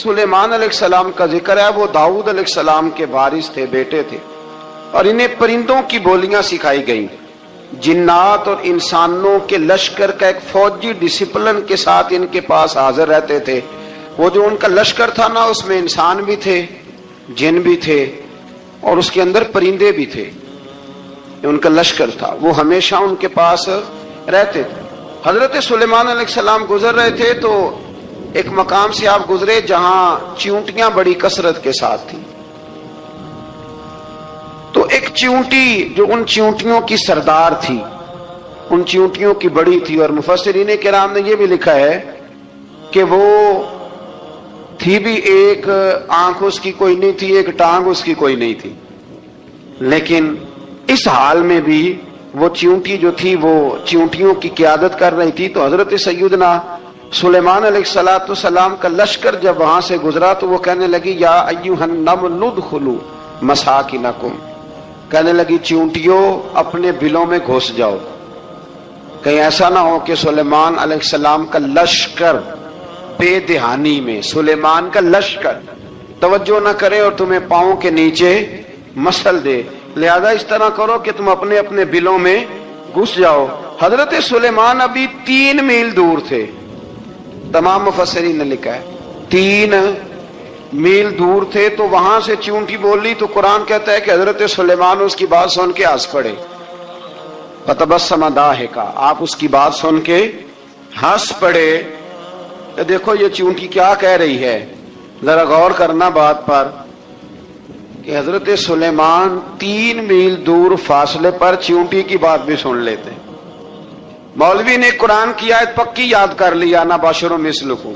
سلیمان علیہ السلام کا ذکر ہے، وہ داؤد علیہ السلام کے وارث تھے، بیٹے تھے، اور انہیں پرندوں کی بولیاں سکھائی گئیں۔ جنات اور انسانوں کے لشکر کا ایک فوجی ڈسپلن کے ساتھ ان کے پاس حاضر رہتے تھے۔ وہ جو ان کا لشکر تھا نا، اس میں انسان بھی تھے، جن بھی تھے، اور اس کے اندر پرندے بھی تھے۔ ان کا لشکر تھا، وہ ہمیشہ ان کے پاس رہتے تھے۔ حضرت سلیمان علیہ السلام گزر رہے تھے تو ایک مقام سے آپ گزرے جہاں چیونٹیاں بڑی کثرت کے ساتھ تھیں۔ تو ایک چیونٹی جو ان چیونٹیوں کی سردار تھی، ان چیونٹیوں کی بڑی تھی، اور مفسرین کرام نے یہ بھی لکھا ہے کہ وہ تھی بھی ایک آنکھ اس کی کوئی نہیں تھی، ایک ٹانگ اس کی کوئی نہیں تھی، لیکن اس حال میں بھی وہ چیونٹی جو تھی وہ چیونٹیوں کی قیادت کر رہی تھی۔ تو حضرت سیدنا سلیمان علیہ السلام کا لشکر جب وہاں سے گزرا تو وہ کہنے لگی یا ایھا النمل ادخلوا مساکنکم، کہنے لگی چیونٹیوں اپنے بلوں میں گھس جاؤ، کہیں ایسا نہ ہو کہ سلیمان علیہ السلام کا لشکر بے دہانی میں سلیمان کا لشکر توجہ نہ کرے اور تمہیں پاؤں کے نیچے مسل دے، لہذا اس طرح کرو کہ تم اپنے اپنے بلوں میں گھس جاؤ۔ حضرت سلیمان ابھی 3 میل دور تھے، تمام مفسرین نے لکھا ہے 3 میل دور تھے، تو وہاں سے چیونٹی بولی تو قرآن کہتا ہے کہ حضرت سلیمان اس کی بات سن کے ہنس پڑے، فتبسم ضاحکا، آپ اس کی بات سن کے ہنس پڑے۔ کہ دیکھو یہ چیونٹی کیا کہہ رہی ہے، ذرا غور کرنا بات پر کہ حضرت سلیمان 3 میل دور فاصلے پر چیونٹی کی بات بھی سن لیتے۔ مولوی نے قرآن کی آیت پکی یاد کر لی، انا بشر مثلکم،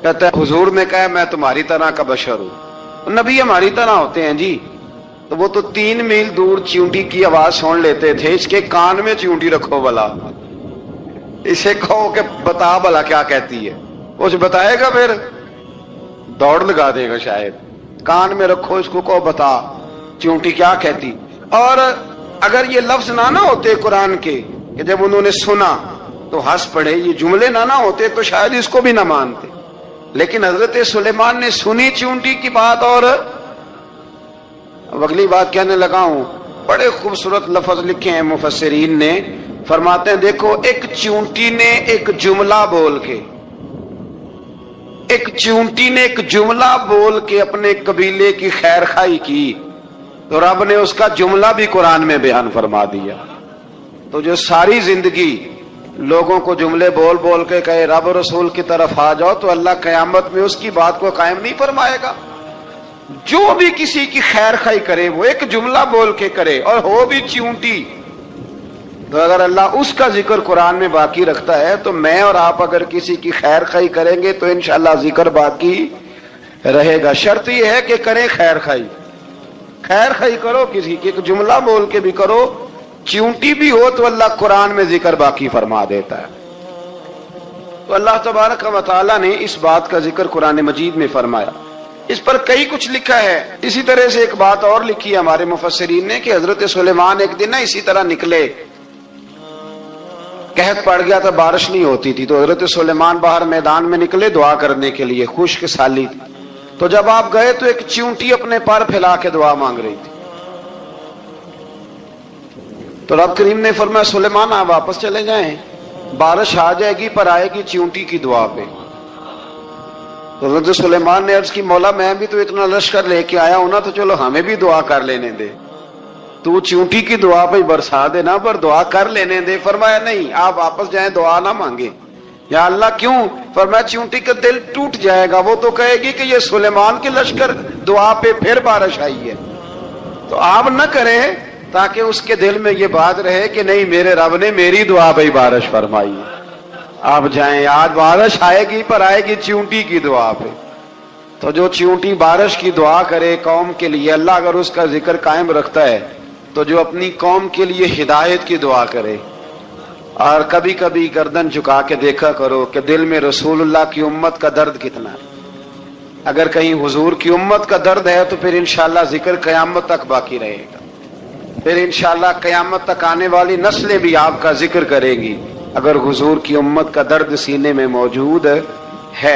کہتا ہے حضور نے کہا میں تمہاری طرح کا بشر ہوں، نبی ہماری طرح ہوتے ہیں جی، تو وہ تو 3 میل دور چیونٹی کی آواز سن لیتے تھے، اس کے کان میں چیونٹی رکھو بلا، اسے کہو کہ بتا بلا کیا کہتی ہے، کچھ بتائے گا پھر دوڑ لگا دے گا شاید، کان میں رکھو اس کو، کہو بتا چیونٹی کیا کہتی۔ اور اگر یہ لفظ نہ ہوتے قرآن کے کہ جب انہوں نے سنا تو ہنس پڑے، یہ جملے نہ ہوتے تو شاید اس کو بھی نہ مانتے، لیکن حضرت سلیمان نے سنی چیونٹی کی بات، اور اگلی بات کہنے لگا ہوں، بڑے خوبصورت لفظ لکھے ہیں مفسرین نے، فرماتے ہیں دیکھو ایک چیونٹی نے ایک جملہ بول کے، ایک چیونٹی نے ایک جملہ بول کے اپنے قبیلے کی خیر خواہی کی، تو رب نے اس کا جملہ بھی قرآن میں بیان فرما دیا۔ تو جو ساری زندگی لوگوں کو جملے بول بول کے کہے رب رسول کی طرف آ جاؤ، تو اللہ قیامت میں اس کی بات کو قائم نہیں فرمائے گا۔ جو بھی کسی کی خیر خواہی کرے وہ ایک جملہ بول کے کرے، اور ہو بھی چیونٹی، تو اگر اللہ اس کا ذکر قرآن میں باقی رکھتا ہے تو میں اور آپ اگر کسی کی خیر خواہی کریں گے تو انشاءاللہ ذکر باقی رہے گا۔ شرط یہ ہے کہ کریں خیر خواہی، خیر خواہی کرو کسی کی، ایک جملہ بول کے بھی کرو، چیونٹی بھی ہو تو اللہ قرآن میں ذکر باقی فرما دیتا ہے۔ تو اللہ تبارک و تعالیٰ نے اس بات کا ذکر قرآن مجید میں فرمایا، اس پر کئی کچھ لکھا ہے۔ اسی طرح سے ایک بات اور لکھی ہے ہمارے مفسرین نے کہ حضرت سلیمان ایک دن اسی طرح نکلے، قحط پڑ گیا تھا، بارش نہیں ہوتی تھی، تو حضرت سلیمان باہر میدان میں نکلے دعا کرنے کے لیے، خشک سالی تھی، تو جب آپ گئے تو ایک چیونٹی اپنے پر پھیلا کے دعا مانگ رہی تھی، تو رب کریم نے فرمایا سلیمان آپ واپس چلے جائیں، بارش آ جائے گی پر آئے گی چیونٹی کی دعا پہ۔ تو حضرت سلیمان نے عرض کی مولا میں بھی تو اتنا لشکر لے کے آیا ہوں نا، تو چلو ہمیں بھی دعا کر لینے دے، تو چیونٹی کی دعا پہ برسا دینا پر دعا کر لینے دے۔ فرمایا نہیں آپ واپس جائیں، دعا نہ مانگے۔ یا اللہ کیوں؟ فرمایا چیونٹی کا دل ٹوٹ جائے گا، وہ تو کہے گی کہ یہ سلیمان کے لشکر دعا پہ پھر بارش آئی ہے، تو آپ نہ کریں تاکہ اس کے دل میں یہ بات رہے کہ نہیں میرے رب نے میری دعا پہ بارش فرمائی ہے۔ آپ جائیں، آج بارش آئے گی پر آئے گی چیونٹی کی دعا پہ۔ تو جو چیونٹی بارش کی دعا کرے قوم کے لیے، اللہ اگر اس کا ذکر قائم رکھتا ہے تو جو اپنی قوم کے لیے ہدایت کی دعا کرے، اور کبھی کبھی گردن جھکا کے دیکھا کرو کہ دل میں رسول اللہ کی امت کا درد کتنا ہے۔ اگر کہیں حضور کی امت کا درد ہے تو پھر انشاءاللہ ذکر قیامت تک باقی رہے گا، پھر انشاءاللہ قیامت تک آنے والی نسلیں بھی آپ کا ذکر کریں گی اگر حضور کی امت کا درد سینے میں موجود ہے۔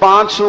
500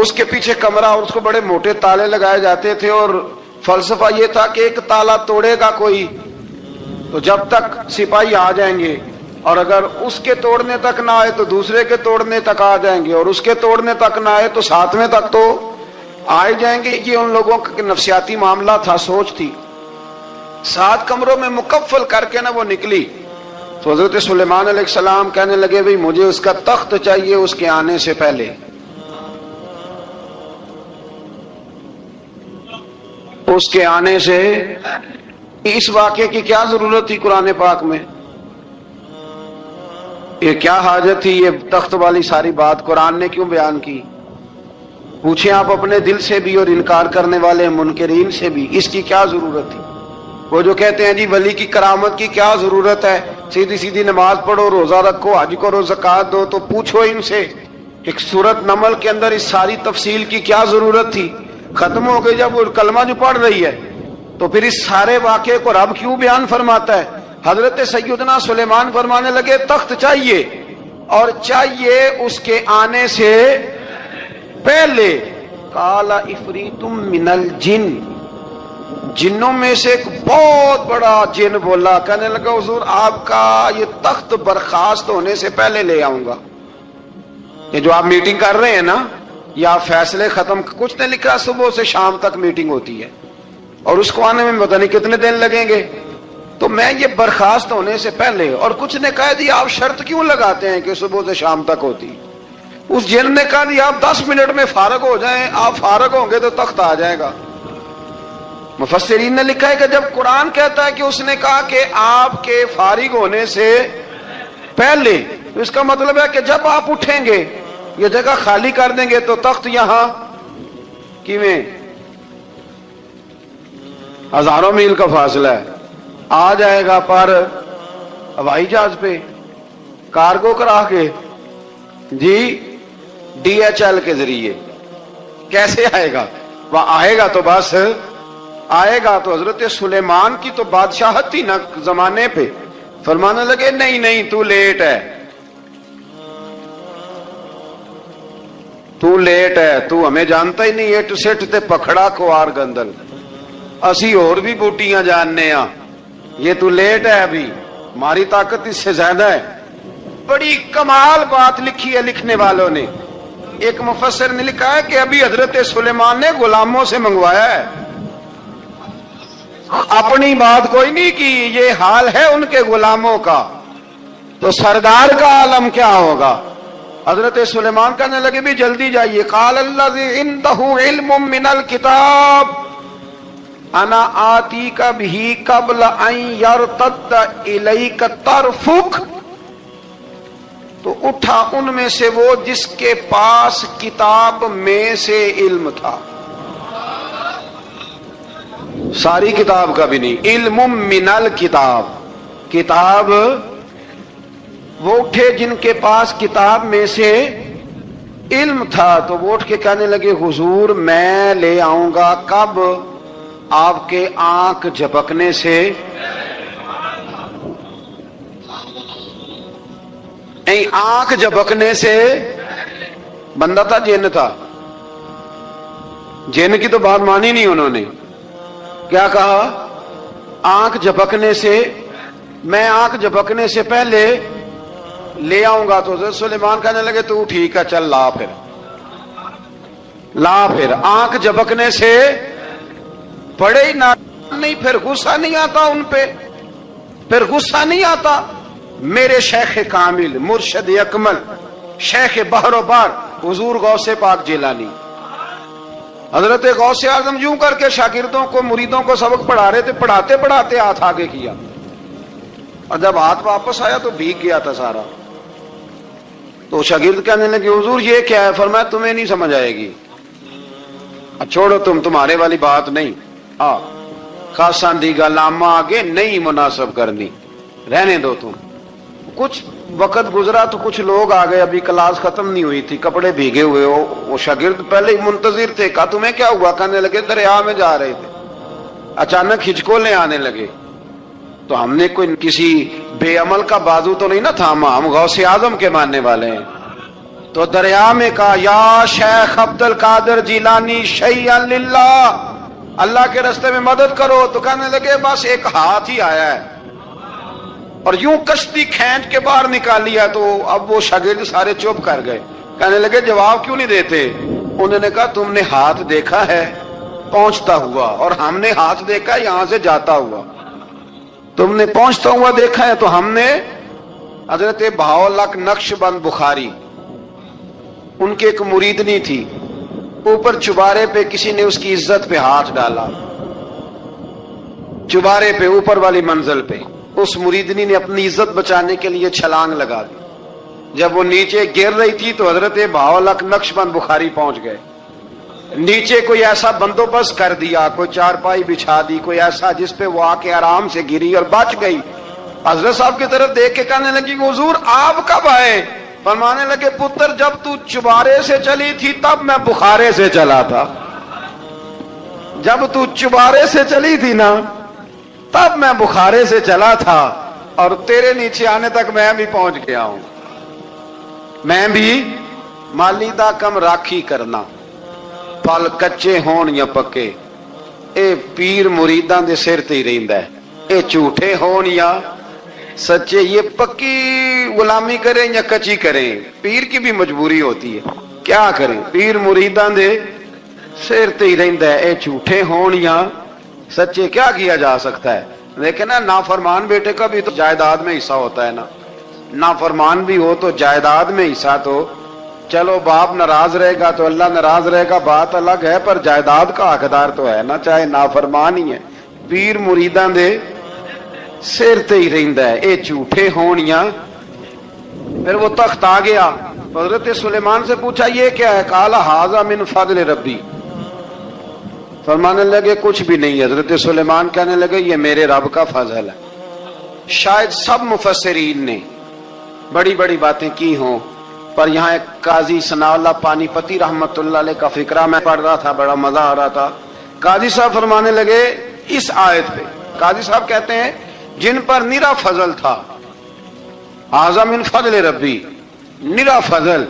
اس کے پیچھے کمرہ اور اس کو بڑے موٹے تالے لگائے جاتے تھے، اور فلسفہ یہ تھا کہ ایک تالا توڑے گا کوئی تو جب تک سپاہی آ جائیں گے، اور اگر اس کے توڑنے تک نہ آئے تو دوسرے کے توڑنے تک آ جائیں گے، اور اس کے توڑنے تک نہ آئے تو ساتویں تک تو آئے جائیں گے۔ یہ ان لوگوں کا نفسیاتی معاملہ تھا، سوچ تھی۔ 7 کمروں میں مکفل کر کے نہ وہ نکلی تو حضرت سلیمان علیہ السلام کہنے لگے بھئی مجھے اس کا تخت چاہیے اس کے آنے سے پہلے۔ اس کے آنے سے اس واقعے کی کیا ضرورت تھی قرآن پاک میں؟ یہ کیا حاجت تھی یہ تخت والی ساری بات قرآن نے کیوں بیان کی؟ پوچھیں آپ اپنے دل سے بھی اور انکار کرنے والے منکرین سے بھی، اس کی کیا ضرورت تھی؟ وہ جو کہتے ہیں جی ولی کی کرامت کی کیا ضرورت ہے، سیدھی سیدھی نماز پڑھو، روزہ رکھو، حج کرو، زکوٰۃ دو، تو پوچھو ان سے ایک سورت نمل کے اندر اس ساری تفصیل کی کیا ضرورت تھی؟ ختم ہو گئی جب وہ کلمہ جو پڑھ رہی ہے تو پھر اس سارے واقعے کو رب کیوں بیان فرماتا ہے؟ حضرت سیدنا سلیمان فرمانے لگے تخت چاہیے، اور چاہیے اس کے آنے سے پہلے۔ قال عفریت من الجن، جنوں میں سے ایک بہت بڑا جن بولا، کہنے لگا حضور آپ کا یہ تخت برخاست ہونے سے پہلے لے آؤں گا۔ یہ جو آپ میٹنگ کر رہے ہیں نا، یا آپ فیصلے ختم، کچھ نے لکھا صبح سے شام تک میٹنگ ہوتی ہے اور اس کو آنے میں پتہ نہیں کتنے دن لگیں گے، تو میں یہ برخاست ہونے سے پہلے، اور کچھ نے کہا دی آپ شرط کیوں لگاتے ہیں کہ صبح سے شام تک ہوتی؟ اس جن نے کہا دی آپ 10 منٹ میں فارغ ہو جائیں، آپ فارغ ہوں گے تو تخت آ جائے گا۔ مفسرین نے لکھا ہے کہ جب قرآن کہتا ہے کہ اس نے کہا کہ آپ کے فارغ ہونے سے پہلے، تو اس کا مطلب ہے کہ جب آپ اٹھیں گے یہ جگہ خالی کر دیں گے تو تخت یہاں کیویں؟ ہزاروں میل کا فاصلہ ہے، آ جائے گا پر ہوائی جہاز پہ، کارگو کرا کے، جی DHL کے ذریعے۔ کیسے آئے گا؟ وہ آئے گا تو بس آئے گا تو حضرت سلیمان کی تو بادشاہت تھی نا زمانے پہ، فرمانے لگے نہیں نہیں تو لیٹ ہے، تو لیٹ ہے، تو ہمیں جانتا ہی نہیں، ایٹ سٹ تے پکھڑا کوار گندل، اسی اور بھی بوٹیاں جاننے ہاں، یہ تو لیٹ ہے، ابھی ہماری طاقت اس سے زیادہ ہے۔ بڑی کمال بات لکھی ہے لکھنے والوں نے۔ ایک مفسر نے لکھا ہے کہ ابھی حضرت سلیمان نے غلاموں سے منگوایا ہے، اپنی بات کوئی نہیں کی، یہ حال ہے ان کے غلاموں کا، تو سردار کا عالم کیا ہوگا؟ حضرت سلیمان کہنے لگے بھی جلدی جائیے۔ قال الذی عنده علم من الکتاب انا آتیک بہ قبل ان یرتد الیک طرفک، تو اٹھا ان میں سے وہ جس کے پاس کتاب میں سے علم تھا، ساری کتاب کا بھی نہیں، علم من الکتاب، کتاب، وہ اٹھے جن کے پاس کتاب میں سے علم تھا، تو وہ اٹھ کے کہنے لگے حضور میں لے آؤں گا، کب؟ آپ کے آنکھ جھپکنے سے، آنکھ جھپکنے سے، بندہ تھا جن تھا، جن کی تو بات مانی نہیں انہوں نے، کیا کہا؟ آنکھ جھپکنے سے، میں آنکھ جھپکنے سے پہلے لے آؤں گا۔ تو حضرت سلیمان کہنے لگے تو ٹھیک ہے چل لا، پھر لا، پھر آنکھ جھپکنے سے بڑے ہی نہیں، پھر غصہ نہیں آتا ان پہ، پھر غصہ نہیں آتا۔ میرے شیخ کامل، مرشد اکمل، شیخ بحر و بار، حضور غوث پاک جیلانی، حضرت غوث اعظم یوں کر کے شاگردوں کو، مریدوں کو سبق پڑھا رہے تھے، پڑھاتے پڑھاتے ہاتھ آگے کیا، اور جب ہاتھ واپس آیا تو بھیگ گیا تھا سارا۔ تو شاگرد کہنے لگے حضور یہ کیا ہے؟ فرمایا تمہیں نہیں سمجھ آئے گی، چھوڑو تمہارے والی بات نہیں، خاصاں دی گل آما آگے نہیں مناسب کرنی، رہنے دو تم۔ کچھ وقت گزرا تو کچھ لوگ آ گئے، ابھی کلاس ختم نہیں ہوئی تھی، کپڑے بھیگے ہوئے ہو، وہ شاگرد پہلے ہی منتظر تھے، کہا تمہیں کیا ہوا؟ کہنے لگے دریا میں جا رہے تھے، اچانک ہچکولے آنے لگے، تو ہم نے کوئی کسی بے عمل کا بازو تو نہیں نہ تھاما، ہم غوث اعظم کے ماننے والے ہیں، تو دریا میں کہا یا شیخ عبد القادر جیلانی شیئن للہ، اللہ کے راستے میں مدد کرو. تو کہنے لگے بس ایک ہاتھ ہی آیا ہے، اور یوں کشتی کھینچ کے باہر نکالی ہے. تو اب وہ شاگرد سارے چپ کر گئے، کہنے لگے جواب کیوں نہیں دیتے؟ انہوں نے کہا تم نے ہاتھ دیکھا ہے پہنچتا ہوا، اور ہم نے ہاتھ دیکھا یہاں سے جاتا ہوا. تم نے پہنچتا ہوا دیکھا ہے، تو ہم نے حضرت بہاؤالحق نقش بند بخاری، ان کی ایک مریدنی تھی، اوپر چبارے پہ کسی نے اس کی عزت پہ ہاتھ ڈالا، چبارے پہ اوپر والی منزل پہ. اس مریدنی نے اپنی عزت بچانے کے لیے چھلانگ لگا دی. جب وہ نیچے گر رہی تھی تو حضرت بہاؤالحق نقش بند بخاری پہنچ گئے. نیچے کوئی ایسا بندوبست کر دیا، کوئی چارپائی بچھا دی، کوئی ایسا جس پہ وہ آ کے آرام سے گری اور بچ گئی. حضرت صاحب کی طرف دیکھ کے کہنے لگی حضور آپ کب آئے؟ فرمانے لگے پتر جب تو چبارے سے چلی تھی تب میں بخارے سے چلا تھا. جب تو چبارے سے چلی تھی نا تب میں بخارے سے چلا تھا، اور تیرے نیچے آنے تک میں بھی پہنچ گیا ہوں. میں بھی مالیدہ کم راکھی کرنا، پھل کچے ہون یا پکے، اے پیر مریداں دے سر تے ہی رہندا ہے. اے جھوٹے ہون یا سچے، یہ پکی غلامی کریں یا کچی کریں، پیر کی بھی مجبوری ہوتی ہے. کیا کریں، پیر مریداں دے سر تے ہی رہندا ہے. اے جھوٹے ہون یا سچے، کیا کیا جا سکتا ہے؟ لیکن نا نافرمان بیٹے کا بھی تو جائیداد میں حصہ ہوتا ہے نا. نافرمان بھی ہو تو جائیداد میں حصہ، تو چلو باپ ناراض رہے گا تو اللہ ناراض رہے گا، بات الگ ہے، پر جائیداد کا حقدار تو ہے نا، چاہے نافرمان ہی ہے. پیر مریداں دے سر تے ہی رہندا ہے. اے جھوٹے ہون یا. پھر وہ تخت آ گیا، حضرت سلیمان سے پوچھا یہ کیا ہے؟ قال ھذا من فضل ربی. فرمانے لگے کچھ بھی نہیں. حضرت سلیمان کہنے لگے یہ میرے رب کا فضل ہے. شاید سب مفسرین نے بڑی بڑی باتیں کی ہوں، پر یہاں ایک قاضی ثناء اللہ پانی پتی رحمت اللہ علیہ کا فقرہ میں پڑھ رہا تھا، بڑا مزہ آ رہا تھا. قاضی صاحب فرمانے لگے اس آیت پہ، قاضی صاحب کہتے ہیں جن پر نرا فضل تھا، ھذا من فضل ربی، نرا فضل.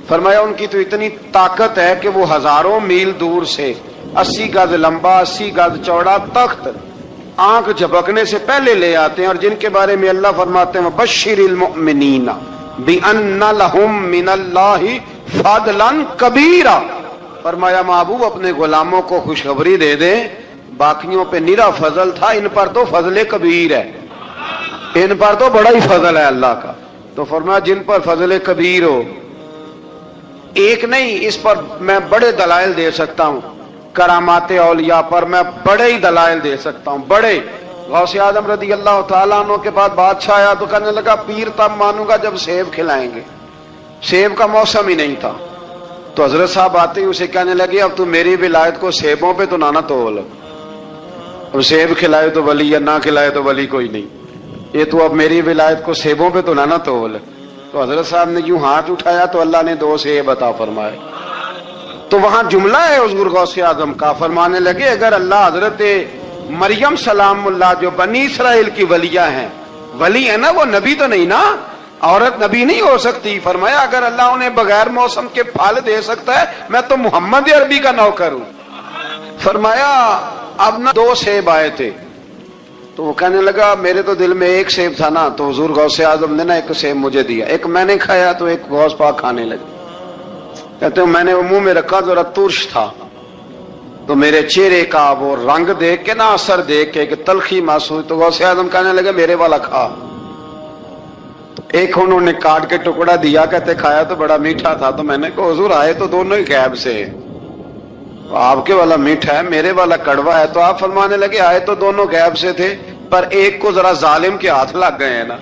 فرمایا ان کی تو اتنی طاقت ہے کہ وہ ہزاروں میل دور سے 80 گز لمبا 80 گز چوڑا تخت آنکھ جھپکنے سے پہلے لے آتے ہیں، اور جن کے بارے میں اللہ فرماتے ہیں بشر المؤمنین بِأَنَّ لَهُم مِّنَ اللَّهِ فَضْلًا كَبِيرًا. فرمایا محبوب اپنے غلاموں کو خوشخبری دے دیں، باقیوں پہ نرا فضل تھا، ان پر تو فضل کبیر ہے، ان پر تو بڑا ہی فضل ہے اللہ کا. تو فرمایا جن پر فضل کبیر ہو، ایک نہیں، اس پر میں بڑے دلائل دے سکتا ہوں. کرامات اولیاء پر میں بڑے ہی دلائل دے سکتا ہوں، بڑے. غوث اعظم رضی اللہ تعالیٰ عنہ کے بعد بادشاہ آیا تو کہنے لگا پیر تب مانوں گا جب سیب کھلائیں گے. سیب کا موسم ہی نہیں تھا. تو حضرت صاحب آتے ہی اسے کہنے لگے اب تو میری ولایت کو سیبوں پہ تو نہ تول، اب سیب کھلائے تو ولی یا نہ کھلائے تو ولی کوئی نہیں، یہ تو اب میری ولایت کو سیبوں پہ تو نہ تول. تو حضرت صاحب نے یوں ہاتھ اٹھایا تو اللہ نے 2 سیب عطا فرمائے. تو وہاں جملہ ہے حضور غوث اعظم کا، فرمانے لگے اگر اللہ حضرت مریم سلام اللہ جو بنی اسرائیل کی ولیہ ہیں، ولی ہے نا، وہ نبی تو نہیں نا، عورت نبی نہیں ہو سکتی. فرمایا اگر اللہ انہیں بغیر موسم کے پھل دے سکتا ہے، میں تو محمد عربی کا نوکر ہوں. فرمایا اب نہ 2 سیب آئے تھے. تو وہ کہنے لگا میرے تو دل میں 1 سیب تھا نا، تو حضور غوث اعظم نے نا 1 سیب مجھے دیا، 1 میں نے کھایا تو 1 غوث پاک کھانے لگے. کہتے ہیں میں نے وہ منہ میں رکھا، ذرا ترش تھا، تو میرے چہرے کا وہ رنگ دیکھ کے نا، اثر دیکھ کے کہ تلخی محسوس، تو غوث اعظم کہنے لگے میرے والا کھا. تو 1 انہوں نے کاٹ کے ٹکڑا دیا، کہتے کھایا تو بڑا میٹھا تھا. تو میں نے کہا حضور آئے تو دونوں ہی غیب سے، آپ کے والا میٹھا ہے میرے والا کڑوا ہے. تو آپ فرمانے لگے آئے تو دونوں غیب سے تھے، پر ایک کو ذرا ظالم کے ہاتھ لگ گئے ہیں نا،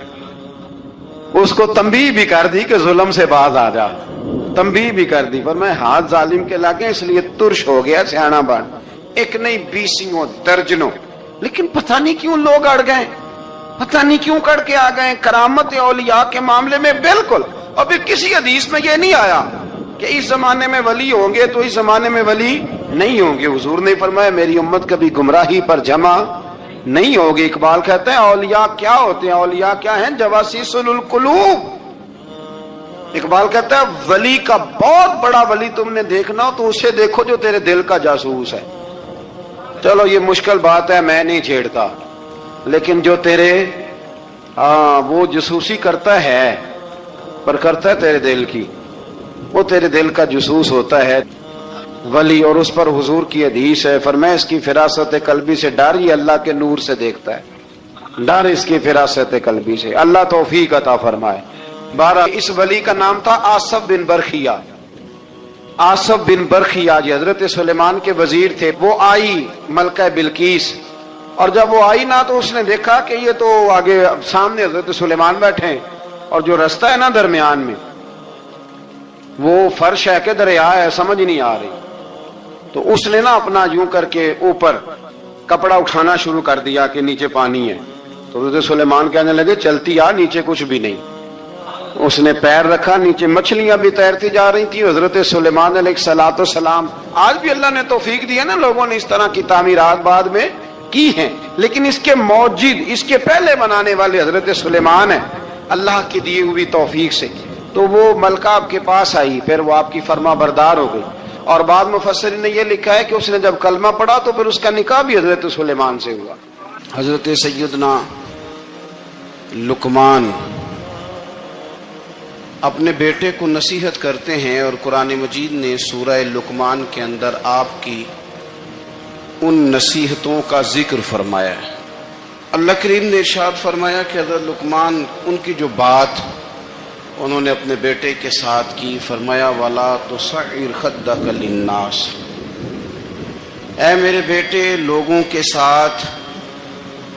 اس کو تنبیہ بھی کر دی کہ ظلم سے باز آ جا، تنبیہ بھی کر دی. پر میں ہاتھ ظالم کے لگے اس لیے ترش ہو گیا، سیانا بن. 1 نہیں 20 درجنوں. لیکن پتہ نہیں کیوں لوگ اڑ گئے، پتہ نہیں کیوں کڑ کے آ گئے. کرامت اولیاء کے معاملے میں بالکل، اور پھر کسی حدیث میں یہ نہیں آیا کہ اس زمانے میں ولی ہوں گے تو اس زمانے میں ولی نہیں ہوں گے. حضور نے فرمایا میری امت کبھی گمراہی پر جمع نہیں ہوگی. اقبال کہتے ہیں اولیاء کیا ہوتے ہیں؟ اولیاء کیا ہیں؟ جواسیس القلوب، اقبال کہتا ہے ولی کا بہت بڑا ولی تم نے دیکھنا ہو تو اسے دیکھو جو تیرے دل کا جاسوس ہے. چلو یہ مشکل بات ہے، میں نہیں چھیڑتا، لیکن جو تیرے وہ جاسوسی کرتا ہے، پر کرتا ہے تیرے دل کی، وہ تیرے دل کا جاسوس ہوتا ہے ولی. اور اس پر حضور کی حدیث ہے، فرمایا اس کی فراست قلبی سے ڈر، یہ اللہ کے نور سے دیکھتا ہے. ڈر اس کی فراست قلبی سے. اللہ توفیق عطا فرمائے. 12 اس ولی کا نام تھا آصف بن برخیہ. آصف بن برخیہ جی حضرت سلیمان کے وزیر تھے. وہ آئی ملکہ بلقیس، اور جب وہ آئی نا تو اس نے دیکھا کہ یہ تو آگے سامنے حضرت سلیمان بیٹھے ہیں، اور جو رستہ ہے نا درمیان میں وہ فرش ہے کہ دریا ہے سمجھ نہیں آ رہی. تو اس نے نا اپنا یوں کر کے اوپر کپڑا اٹھانا شروع کر دیا کہ نیچے پانی ہے. تو حضرت سلیمان کہنے لگے چلتی آ، نیچے کچھ بھی نہیں. اس نے پیر رکھا، نیچے مچھلیاں بھی تیرتی جا رہی تھی. حضرت سلیمان علیہ الصلوۃ والسلام، آج بھی اللہ نے توفیق دی ہے نا، لوگوں نے اس طرح کی تعمیرات بعد میں کی ہیں، لیکن اس کے موجد، اس کے پہلے بنانے والے حضرت سلیمان ہیں اللہ کی دی ہوئی توفیق سے. تو وہ ملکہ آپ کے پاس آئی، پھر وہ آپ کی فرما بردار ہو گئی. اور بعد مفسرین نے یہ لکھا ہے کہ اس نے جب کلمہ پڑھا تو پھر اس کا نکاح بھی حضرت سلیمان سے ہوا. حضرت سیدنا لقمان اپنے بیٹے کو نصیحت کرتے ہیں، اور قرآن مجید نے سورہ لقمان کے اندر آپ کی ان نصیحتوں کا ذکر فرمایا ہے. اللہ کریم نے ارشاد فرمایا کہ حضرت لقمان ان کی جو بات انہوں نے اپنے بیٹے کے ساتھ کی، فرمایا وَلَا تُصَعِّرْ خَدَّكَ لِلنَّاسِ، اے میرے بیٹے لوگوں کے ساتھ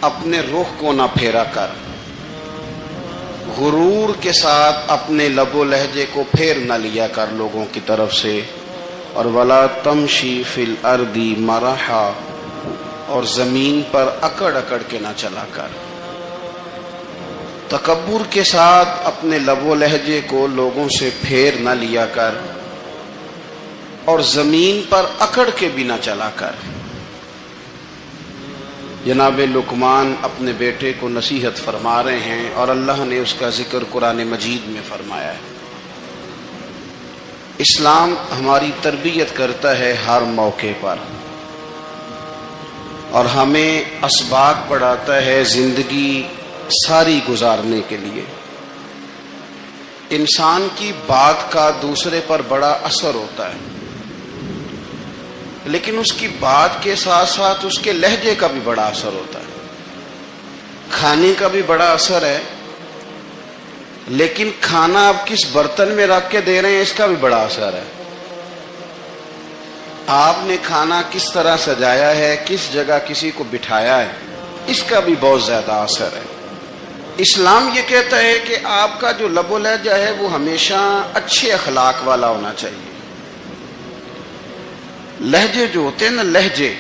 اپنے رخ کو نہ پھیرا کر، غرور کے ساتھ اپنے لب و لہجے کو پھیر نہ لیا کر لوگوں کی طرف سے. اور وَلَا تَمْشِي فِي الْأَرْضِ مَرَحًا، اور زمین پر اکڑ اکڑ کے نہ چلا کر. تکبر کے ساتھ اپنے لب و لہجے کو لوگوں سے پھیر نہ لیا کر، اور زمین پر اکڑ کے بھی نہ چلا کر. جناب لقمان اپنے بیٹے کو نصیحت فرما رہے ہیں، اور اللہ نے اس کا ذکر قرآن مجید میں فرمایا ہے. اسلام ہماری تربیت کرتا ہے ہر موقع پر، اور ہمیں اسباق پڑھاتا ہے زندگی ساری گزارنے کے لیے. انسان کی بات کا دوسرے پر بڑا اثر ہوتا ہے، لیکن اس کی بات کے ساتھ ساتھ اس کے لہجے کا بھی بڑا اثر ہوتا ہے. کھانے کا بھی بڑا اثر ہے، لیکن کھانا آپ کس برتن میں رکھ کے دے رہے ہیں اس کا بھی بڑا اثر ہے. آپ نے کھانا کس طرح سجایا ہے، کس جگہ کسی کو بٹھایا ہے، اس کا بھی بہت زیادہ اثر ہے. اسلام یہ کہتا ہے کہ آپ کا جو لب و لہجہ ہے وہ ہمیشہ اچھے اخلاق والا ہونا چاہیے. لہجے جو ہوتے ہیں نا، لہجے،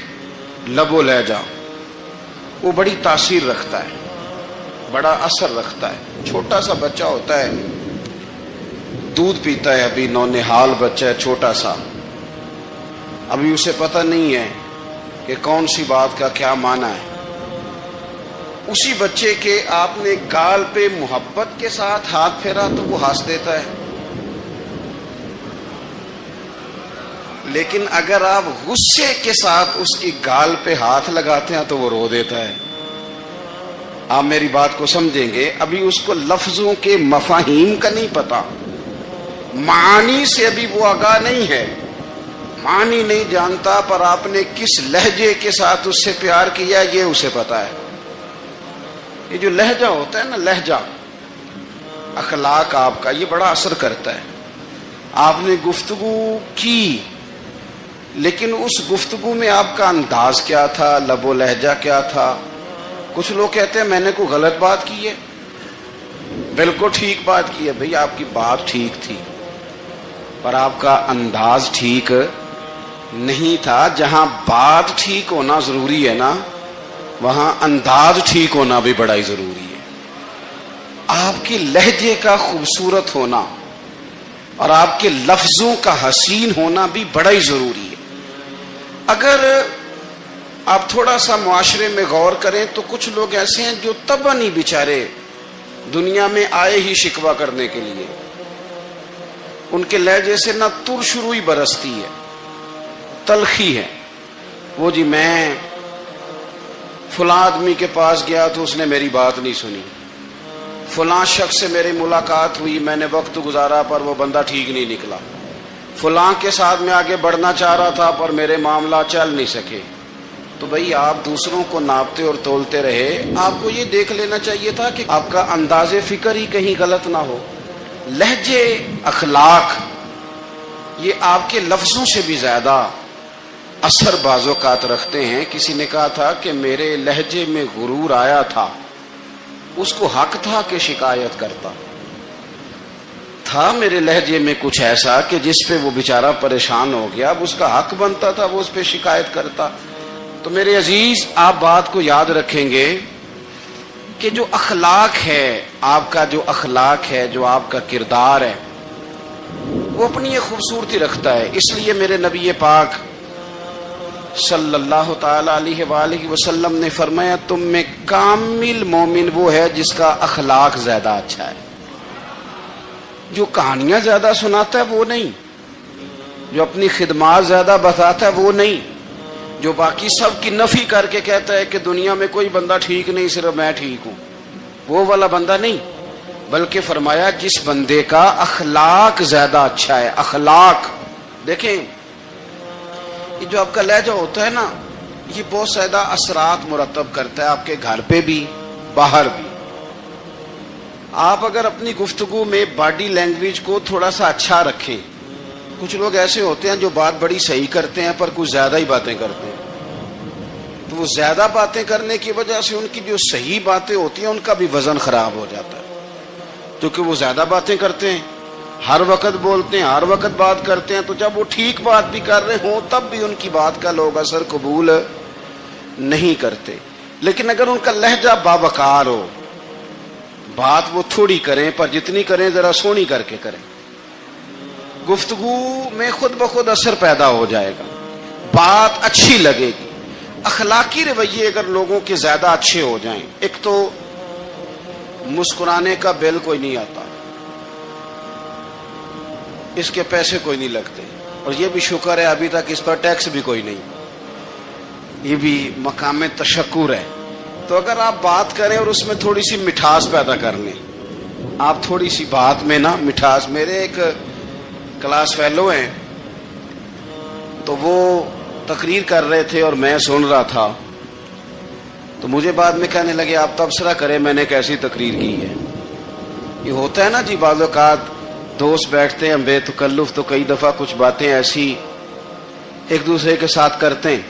لب و لہجہ، وہ بڑی تاثیر رکھتا ہے، بڑا اثر رکھتا ہے. چھوٹا سا بچہ ہوتا ہے، دودھ پیتا ہے، ابھی نونہال بچہ ہے چھوٹا سا، ابھی اسے پتہ نہیں ہے کہ کون سی بات کا کیا معنی ہے. اسی بچے کے آپ نے گال پہ محبت کے ساتھ ہاتھ پھیرا تو وہ ہنس دیتا ہے، لیکن اگر آپ غصے کے ساتھ اس کی گال پہ ہاتھ لگاتے ہیں تو وہ رو دیتا ہے. آپ میری بات کو سمجھیں گے، ابھی اس کو لفظوں کے مفاہیم کا نہیں پتا، معانی سے ابھی وہ آگاہ نہیں ہے، معنی نہیں جانتا، پر آپ نے کس لہجے کے ساتھ اس سے پیار کیا یہ اسے پتا ہے. یہ جو لہجہ ہوتا ہے نا، لہجہ، اخلاق آپ کا، یہ بڑا اثر کرتا ہے. آپ نے گفتگو کی، لیکن اس گفتگو میں آپ کا انداز کیا تھا، لب و لہجہ کیا تھا. کچھ لوگ کہتے ہیں میں نے کوئی غلط بات کی ہے، بالکل ٹھیک بات کی ہے. بھئی آپ کی بات ٹھیک تھی، پر آپ کا انداز ٹھیک نہیں تھا. جہاں بات ٹھیک ہونا ضروری ہے نا، وہاں انداز ٹھیک ہونا بھی بڑا ہی ضروری ہے. آپ کے لہجے کا خوبصورت ہونا اور آپ کے لفظوں کا حسین ہونا بھی بڑا ہی ضروری ہے. اگر آپ تھوڑا سا معاشرے میں غور کریں تو کچھ لوگ ایسے ہیں جو طبعاً ہی بیچارے دنیا میں آئے ہی شکوہ کرنے کے لیے. ان کے لہجے سے نہ ترش روئی برستی ہے، تلخی ہے. وہ جی میں فلاں آدمی کے پاس گیا تو اس نے میری بات نہیں سنی، فلاں شخص سے میری ملاقات ہوئی، میں نے وقت گزارا پر وہ بندہ ٹھیک نہیں نکلا، فلاں کے ساتھ میں آگے بڑھنا چاہ رہا تھا پر میرے معاملہ چل نہیں سکے. تو بھئی آپ دوسروں کو ناپتے اور تولتے رہے، آپ کو یہ دیکھ لینا چاہیے تھا کہ آپ کا انداز فکر ہی کہیں غلط نہ ہو. لہجے، اخلاق، یہ آپ کے لفظوں سے بھی زیادہ اثر بعض اوقات رکھتے ہیں. کسی نے کہا تھا کہ میرے لہجے میں غرور آیا تھا، اس کو حق تھا کہ شکایت کرتا تھا. میرے لہجے میں کچھ ایسا کہ جس پہ وہ بیچارہ پریشان ہو گیا، اب اس کا حق بنتا تھا وہ اس پہ شکایت کرتا. تو میرے عزیز، آپ بات کو یاد رکھیں گے کہ جو اخلاق ہے، آپ کا جو اخلاق ہے، جو آپ کا کردار ہے، وہ اپنی ایک خوبصورتی رکھتا ہے. اس لیے میرے نبی پاک صلی اللہ تعالی علیہ وآلہ وسلم نے فرمایا تم میں کامل مومن وہ ہے جس کا اخلاق زیادہ اچھا ہے. جو کہانیاں زیادہ سناتا ہے وہ نہیں، جو اپنی خدمات زیادہ بتاتا ہے وہ نہیں، جو باقی سب کی نفی کر کے کہتا ہے کہ دنیا میں کوئی بندہ ٹھیک نہیں صرف میں ٹھیک ہوں، وہ والا بندہ نہیں. بلکہ فرمایا جس بندے کا اخلاق زیادہ اچھا ہے. اخلاق دیکھیں، یہ جو آپ کا لہجہ ہوتا ہے نا، یہ بہت زیادہ اثرات مرتب کرتا ہے آپ کے گھر پہ بھی باہر بھی. آپ اگر اپنی گفتگو میں باڈی لینگویج کو تھوڑا سا اچھا رکھیں، کچھ لوگ ایسے ہوتے ہیں جو بات بڑی صحیح کرتے ہیں پر کچھ زیادہ ہی باتیں کرتے ہیں، تو وہ زیادہ باتیں کرنے کی وجہ سے ان کی جو صحیح باتیں ہوتی ہیں ان کا بھی وزن خراب ہو جاتا ہے، کیونکہ وہ زیادہ باتیں کرتے ہیں، ہر وقت بولتے ہیں، ہر وقت بات کرتے ہیں. تو جب وہ ٹھیک بات بھی کر رہے ہوں تب بھی ان کی بات کا لوگ اثر قبول نہیں کرتے. لیکن اگر ان کا لہجہ باوقار ہو، بات وہ تھوڑی کریں پر جتنی کریں ذرا سونی کر کے کریں، گفتگو میں خود بخود اثر پیدا ہو جائے گا، بات اچھی لگے گی. اخلاقی رویے اگر لوگوں کے زیادہ اچھے ہو جائیں، ایک تو مسکرانے کا بل کوئی نہیں آتا، اس کے پیسے کوئی نہیں لگتے، اور یہ بھی شکر ہے ابھی تک اس پر ٹیکس بھی کوئی نہیں، یہ بھی مقام تشکر ہے. تو اگر آپ بات کریں اور اس میں تھوڑی سی مٹھاس پیدا کر لیں، آپ تھوڑی سی بات میں نا مٹھاس. میرے ایک کلاس فیلو ہیں، تو وہ تقریر کر رہے تھے اور میں سن رہا تھا، تو مجھے بعد میں کہنے لگے آپ تبصرہ کریں میں نے کیسی تقریر کی ہے. یہ ہوتا ہے نا جی، بعض اوقات دوست بیٹھتے ہیں بے تکلف تو کئی دفعہ کچھ باتیں ایسی ایک دوسرے کے ساتھ کرتے ہیں.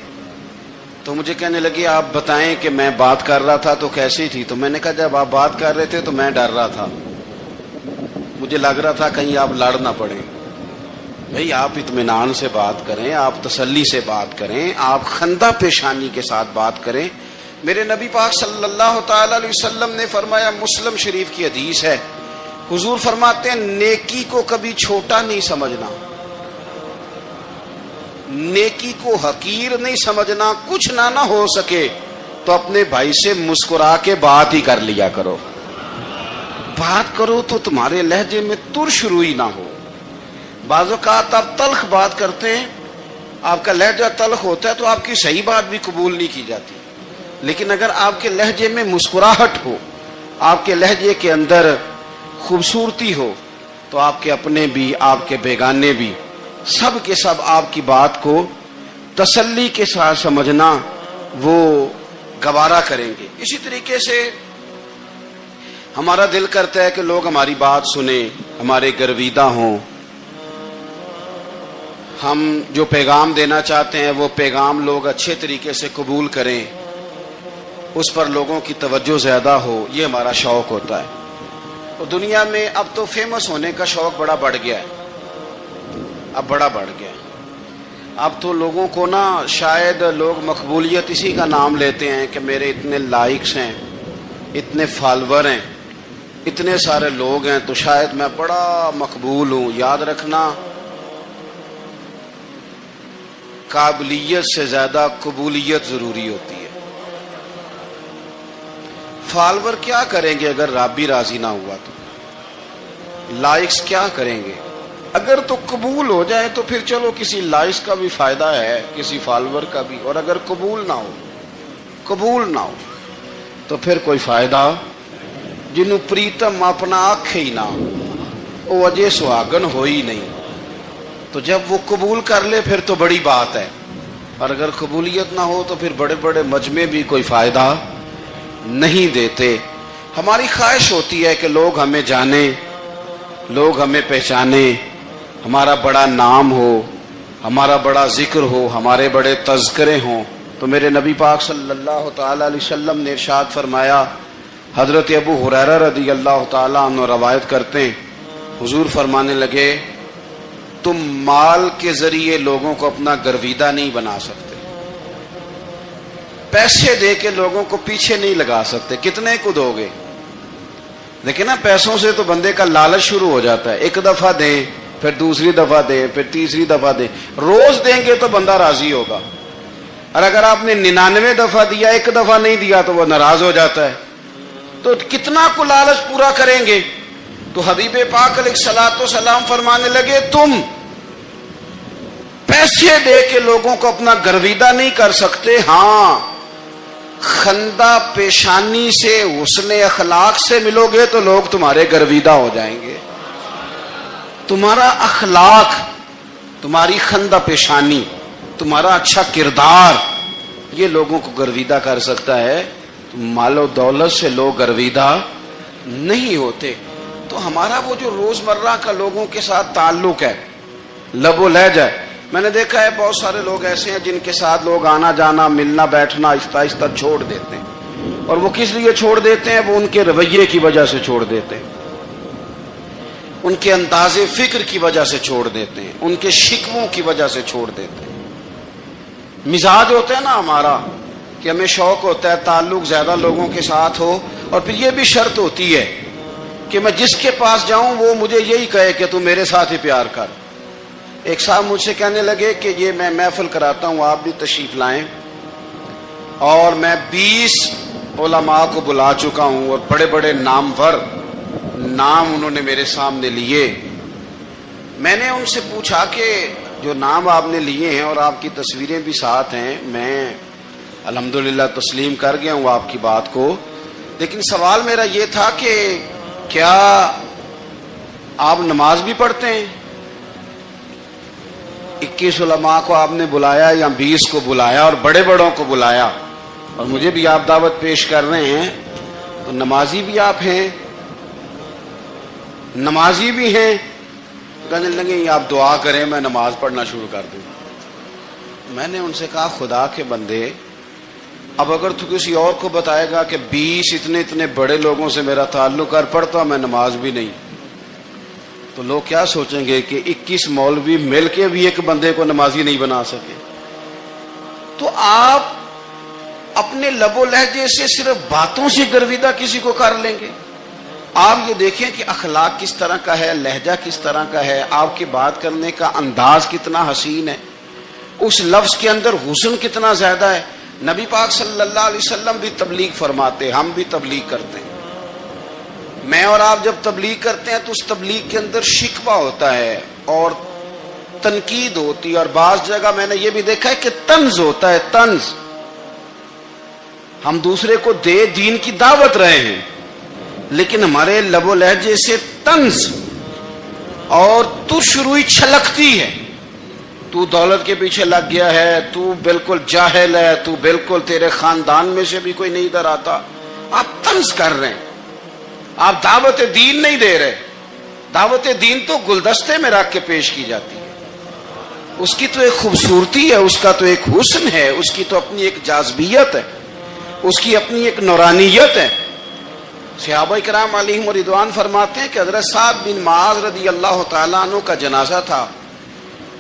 تو مجھے کہنے لگے آپ بتائیں کہ میں بات کر رہا تھا تو کیسی تھی. تو میں نے کہا جب آپ بات کر رہے تھے تو میں ڈر رہا تھا، مجھے لگ رہا تھا کہیں آپ لڑ نہ پڑیں. بھئی آپ اطمینان سے بات کریں، آپ تسلی سے بات کریں، آپ خندہ پیشانی کے ساتھ بات کریں. میرے نبی پاک صلی اللہ تعالی علیہ وسلم نے فرمایا، مسلم شریف کی حدیث ہے، حضور فرماتے ہیں نیکی کو کبھی چھوٹا نہیں سمجھنا، نیکی کو حقیر نہیں سمجھنا. کچھ نہ ہو سکے تو اپنے بھائی سے مسکرا کے بات ہی کر لیا کرو. بات کرو تو تمہارے لہجے میں ترش روئی نہ ہو. بعض اوقات آپ تلخ بات کرتے ہیں، آپ کا لہجہ تلخ ہوتا ہے تو آپ کی صحیح بات بھی قبول نہیں کی جاتی. لیکن اگر آپ کے لہجے میں مسکراہٹ ہو، آپ کے لہجے کے اندر خوبصورتی ہو، تو آپ کے اپنے بھی آپ کے بیگانے بھی سب کے سب آپ کی بات کو تسلی کے ساتھ سمجھنا وہ گوارا کریں گے. اسی طریقے سے ہمارا دل کرتا ہے کہ لوگ ہماری بات سنیں، ہمارے گرویدہ ہوں، ہم جو پیغام دینا چاہتے ہیں وہ پیغام لوگ اچھے طریقے سے قبول کریں، اس پر لوگوں کی توجہ زیادہ ہو، یہ ہمارا شوق ہوتا ہے. اور دنیا میں اب تو فیمس ہونے کا شوق بڑا بڑھ گیا ہے، اب بڑا بڑھ گیا ہے. اب تو لوگوں کو نا شاید لوگ مقبولیت اسی کا نام لیتے ہیں کہ میرے اتنے لائکس ہیں، اتنے فالوور ہیں، اتنے سارے لوگ ہیں تو شاید میں بڑا مقبول ہوں. یاد رکھنا، قابلیت سے زیادہ قبولیت ضروری ہوتی ہے. فالوور کیا کریں گے اگر رب بھی راضی نہ ہوا تو؟ لائکس کیا کریں گے؟ اگر تو قبول ہو جائے تو پھر چلو کسی لائس کا بھی فائدہ ہے، کسی فالوور کا بھی، اور اگر قبول نہ ہو تو پھر کوئی فائدہ جنوں پریتم اپنا آنکھ ہی نہ وہ اجے سہاگن ہو ہی نہیں، تو جب وہ قبول کر لے پھر تو بڑی بات ہے، اور اگر قبولیت نہ ہو تو پھر بڑے بڑے مجمع بھی کوئی فائدہ نہیں دیتے۔ ہماری خواہش ہوتی ہے کہ لوگ ہمیں جانیں، لوگ ہمیں پہچانیں، ہمارا بڑا نام ہو، ہمارا بڑا ذکر ہو، ہمارے بڑے تذکرے ہوں۔ تو میرے نبی پاک صلی اللہ تعالی علیہ وسلم نے ارشاد فرمایا، حضرت ابو ہریرہ رضی اللہ تعالی عنہ روایت کرتے ہیں، حضور فرمانے لگے، تم مال کے ذریعے لوگوں کو اپنا گرویدہ نہیں بنا سکتے، پیسے دے کے لوگوں کو پیچھے نہیں لگا سکتے، کتنے کو دو گے؟ لیکن نا پیسوں سے تو بندے کا لالچ شروع ہو جاتا ہے، ایک دفعہ دیں، پھر دوسری دفعہ دیں، پھر تیسری دفعہ دیں، روز دیں گے تو بندہ راضی ہوگا، اور اگر آپ نے 99 دفعہ دیا، ایک دفعہ نہیں دیا تو وہ ناراض ہو جاتا ہے، تو کتنا کو لالچ پورا کریں گے؟ تو حبیب پاک علیہ الصلوۃ والسلام فرمانے لگے، تم پیسے دے کے لوگوں کو اپنا گرویدہ نہیں کر سکتے، ہاں خندہ پیشانی سے، حسن اخلاق سے ملو گے تو لوگ تمہارے گرویدہ ہو جائیں گے۔ تمہارا اخلاق، تمہاری خندہ پیشانی، تمہارا اچھا کردار، یہ لوگوں کو گرویدہ کر سکتا ہے، مال و دولت سے لوگ گرویدہ نہیں ہوتے۔ تو ہمارا وہ جو روزمرہ کا لوگوں کے ساتھ تعلق ہے، لب و لہجہ، میں نے دیکھا ہے بہت سارے لوگ ایسے ہیں جن کے ساتھ لوگ آنا جانا، ملنا بیٹھنا آہستہ آہستہ چھوڑ دیتے ہیں، اور وہ کس لیے چھوڑ دیتے ہیں؟ وہ ان کے رویے کی وجہ سے چھوڑ دیتے ہیں، ان کے انداز فکر کی وجہ سے چھوڑ دیتے ہیں، ان کے شکووں کی وجہ سے چھوڑ دیتے ہیں۔ مزاج ہوتا ہے نا ہمارا کہ ہمیں شوق ہوتا ہے تعلق زیادہ لوگوں کے ساتھ ہو، اور پھر یہ بھی شرط ہوتی ہے کہ میں جس کے پاس جاؤں وہ مجھے یہی کہے کہ تو میرے ساتھ ہی پیار کر۔ ایک صاحب مجھ سے کہنے لگے کہ یہ میں محفل کراتا ہوں، آپ بھی تشریف لائیں، اور میں 20 علماء کو بلا چکا ہوں، اور بڑے بڑے نامور نام انہوں نے میرے سامنے لیے۔ میں نے ان سے پوچھا کہ جو نام آپ نے لیے ہیں اور آپ کی تصویریں بھی ساتھ ہیں، میں الحمدللہ تسلیم کر گیا ہوں آپ کی بات کو، لیکن سوال میرا یہ تھا کہ کیا آپ نماز بھی پڑھتے ہیں؟ 21 علماء کو آپ نے بلایا یا 20 کو بلایا اور بڑے بڑوں کو بلایا، اور مجھے بھی آپ دعوت پیش کر رہے ہیں، تو نمازی بھی آپ ہیں، نمازی بھی ہیں؟ کہنے لگے آپ دعا کریں میں نماز پڑھنا شروع کر دوں۔ میں نے ان سے کہا خدا کے بندے، اب اگر تو کسی اور کو بتائے گا کہ 20 اتنے بڑے لوگوں سے میرا تعلق اور پڑھتا میں نماز بھی نہیں، تو لوگ کیا سوچیں گے کہ 21 مولوی مل کے بھی ایک بندے کو نمازی نہیں بنا سکے۔ تو آپ اپنے لب و لہجے سے صرف باتوں سے گرویدہ کسی کو کر لیں گے؟ آپ یہ دیکھیں کہ اخلاق کس طرح کا ہے، لہجہ کس طرح کا ہے، آپ کی بات کرنے کا انداز کتنا حسین ہے، اس لفظ کے اندر حسن کتنا زیادہ ہے۔ نبی پاک صلی اللہ علیہ وسلم بھی تبلیغ فرماتے، ہم بھی تبلیغ کرتے ہیں، میں اور آپ جب تبلیغ کرتے ہیں تو اس تبلیغ کے اندر شکوہ ہوتا ہے اور تنقید ہوتی ہے، اور بعض جگہ میں نے یہ بھی دیکھا ہے کہ طنز ہوتا ہے، طنز۔ ہم دوسرے کو دین کی دعوت رہے ہیں، لیکن ہمارے لب و لہجے سے طنز اور تش روئی چھلکتی ہے، تو دولت کے پیچھے لگ گیا ہے، تو بالکل جاہل ہے، تو بالکل تیرے خاندان میں سے بھی کوئی نہیں ادھر آتا۔ آپ طنز کر رہے ہیں، آپ دعوت دین نہیں دے رہے۔ دعوت دین تو گلدستے میں رکھ کے پیش کی جاتی ہے، اس کی تو ایک خوبصورتی ہے، اس کا تو ایک حسن ہے، اس کی تو اپنی ایک جاذبیت ہے، اس کی اپنی ایک نورانیت ہے۔ صحابہ کرام علیہم رضوان فرماتے ہیں کہ حضرت سعد بن معاذ رضی اللہ تعالیٰ عنہ کا جنازہ تھا،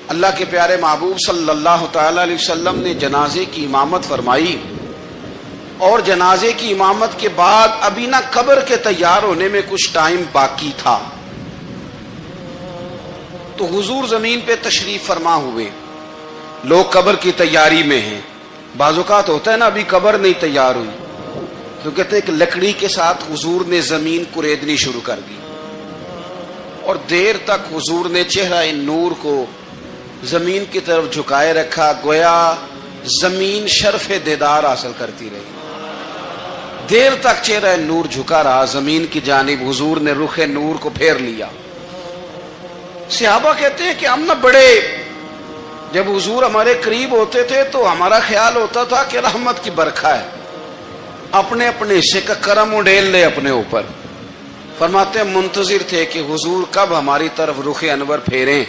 اللہ کے پیارے محبوب صلی اللہ تعالیٰ علیہ وسلم نے جنازے کی امامت فرمائی، اور جنازے کی امامت کے بعد ابھی نہ قبر کے تیار ہونے میں کچھ ٹائم باقی تھا، تو حضور زمین پہ تشریف فرما ہوئے، لوگ قبر کی تیاری میں ہیں۔ بعض اوقات ہوتا ہے نا ابھی قبر نہیں تیار ہوئی، تو کہتے ہیں کہ لکڑی کے ساتھ حضور نے زمین کوریدنی شروع کر دی، اور دیر تک حضور نے چہرہ نور کو زمین کی طرف جھکائے رکھا، گویا زمین شرف دیدار حاصل کرتی رہی۔ دیر تک چہرہ نور جھکا رہا زمین کی جانب، حضور نے رخ نور کو پھیر لیا۔ صحابہ کہتے ہیں کہ ہم نہ بڑے، جب حضور ہمارے قریب ہوتے تھے تو ہمارا خیال ہوتا تھا کہ رحمت کی برکھا ہے، اپنے اپنے حصے کا کرم اڈیل لے اپنے اوپر۔ فرماتے ہیں منتظر تھے کہ حضور کب ہماری طرف رخ انور پھیریں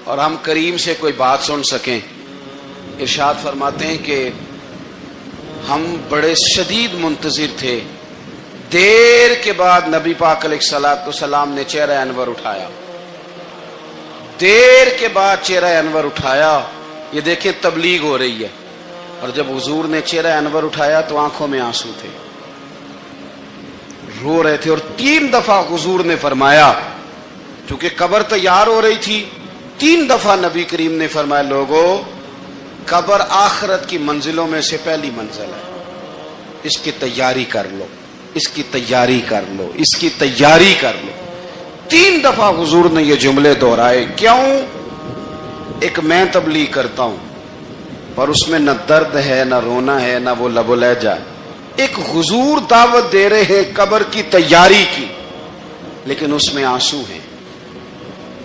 اور ہم کریم سے کوئی بات سن سکیں۔ ارشاد فرماتے ہیں کہ ہم بڑے شدید منتظر تھے۔ دیر کے بعد نبی پاک علیہ الصلوۃ والسلام نے چہرہ انور اٹھایا، دیر کے بعد چہرہ انور اٹھایا۔ یہ دیکھیں تبلیغ ہو رہی ہے، اور جب حضور نے چہرہ انور اٹھایا تو آنکھوں میں آنسو تھے، رو رہے تھے۔ اور 3 دفعہ حضور نے فرمایا، چونکہ قبر تیار ہو رہی تھی، 3 دفعہ نبی کریم نے فرمایا لوگو قبر آخرت کی منزلوں میں سے پہلی منزل ہے، اس کی تیاری کر لو، اس کی تیاری کر لو، اس کی تیاری کر لو۔ 3 دفعہ حضور نے یہ جملے دہرائے۔ کیوں؟ ایک میں تبلیغ کرتا ہوں اور اس میں نہ درد ہے، نہ رونا ہے، نہ وہ لب و لہجہ ہے۔ ایک حضور دعوت دے رہے ہیں قبر کی تیاری کی، لیکن اس میں آنسو ہیں،